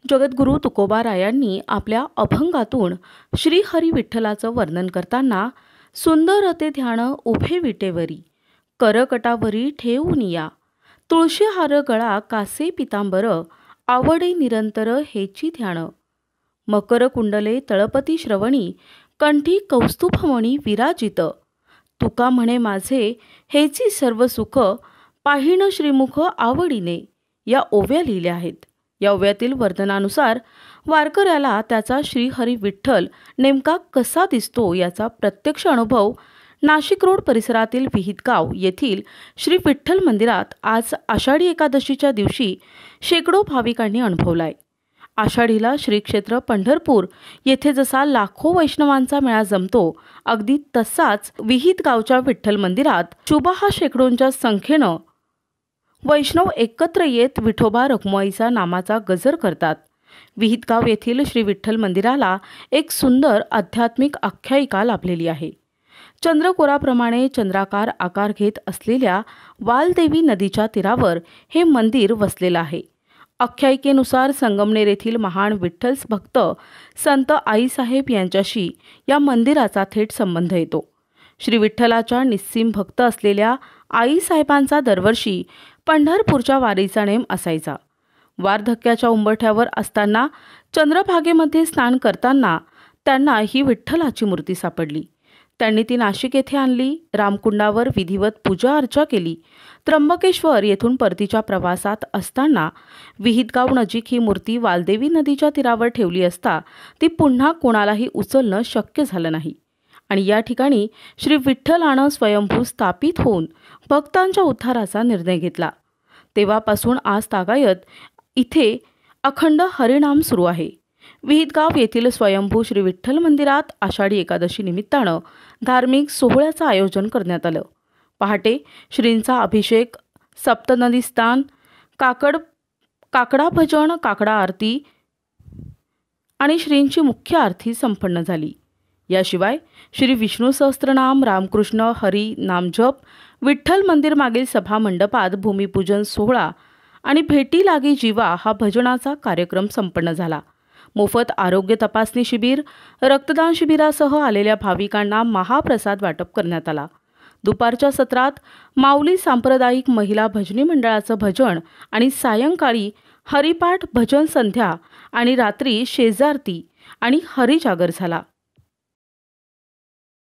जगद्गुरु तुकोबारायांनी आपल्या अभंगातून श्री हरी विठ्ठलाचं वर्णन करताना सुंदर ते ध्यान उभे विटेवरी करकटावरी ठेवून या तुळशी हार गळा कासे पितांबर आवडे निरंतर हेची ध्यान मकर कुंडले तळपती श्रवणी कंठी कौस्तुभमणी विराजित तुका म्हणे माझे हेची सर्व सुख पाहिण श्रीमुख आवडीने या ओव्या लिहिल्या आहेत। या ओव्यातील वर्णनानुसार वारकऱ्याला त्याचा श्रीहरी विठ्ठल नेमका कसा दिसतो याचा प्रत्यक्ष अनुभव नाशिक रोड परिसरातील विहितगाव येथील श्री विठ्ठल मंदिरात आज आषाढी एकादशीच्या दिवशी शेकडो भाविकांनी अनुभवलाय। आषाढीला श्री क्षेत्र पंढरपूर येथे जसा लाखो वैष्णवांचा मेळा जमतो अगदी तसाच विहितगावच्या विठ्ठल मंदिरात शुभहा शेकडोंच्या संख्येनं वैष्णव एकत्र येत विठोबा रखुमाईचा नामाचा गजर करतात। विहितगाव येथील श्री विठ्ठल मंदिराला एक सुंदर आध्यात्मिक आख्यायिका लाभलेली आहे। चंद्रकोराप्रमाणे चंद्राकार आकार घेत असलेल्या वालदेवी नदीच्या तीरावर हे मंदिर वसलेलं आहे। आख्यायिकेनुसार संगमनेर येथील महान विठ्ठल भक्त संत आईसाहेब यांच्याशी या मंदिराचा थेट संबंध येतो। श्री विठ्ठलाच्या निस्सीम भक्त असलेल्या आईसाहेबांचा दरवर्षी पंढरपूरच्या वारीचा नेम असायचा। वार्धक्याच्या उंबरठ्यावर असताना चंद्रभागेमध्ये स्नान करताना त्यांना ही विठ्ठलाची मूर्ती सापडली। त्यांनी ती नाशिक येथे आणली, रामकुंडावर विधिवत पूजा अर्चा केली। त्र्यंबकेश्वर येथून परतीच्या प्रवासात असताना विहितगाव नजीक ही मूर्ती वालदेवी नदीच्या तीरावर ठेवली असता ती पुन्हा कोणालाही उचलणं शक्य झालं नाही आणि या ठिकाणी श्री विठ्ठलानं स्वयंभू स्थापित होऊन भक्तांच्या उद्धाराचा निर्णय घेतला। तेव्हापासून आज तागायत इथे अखंड हरिनाम सुरू आहे। विहितगाव येथील स्वयंभू श्री विठ्ठल मंदिरात आषाढी एकादशी निमित्तानं धार्मिक सोहळ्याचं आयोजन करण्यात आलं। पहाटे श्रींचा अभिषेक, सप्तनदी स्नान, काकडा भजन, काकडा आरती आणि श्रींची मुख्य आरती संपन्न झाली। याशिवाय श्री विष्णू सहस्त्रनाम, रामकृष्ण हरी नामजप, विठ्ठल मंदिर मागील सभा मंडपात भूमिपूजन सोहळा आणि भेटी लागी जीवा हा भजनाचा कार्यक्रम संपन्न झाला। मोफत आरोग्य तपासणी शिबिर, रक्तदान शिबिरासह आलेल्या भाविकांना महाप्रसाद वाटप करण्यात आला। दुपारच्या सत्रात माऊली सांप्रदायिक महिला भजनी मंडळाचं भजन आणि सायंकाळी हरिपाठ, भजन संध्या आणि रात्री शेजारती आणि हरिजागर झाला।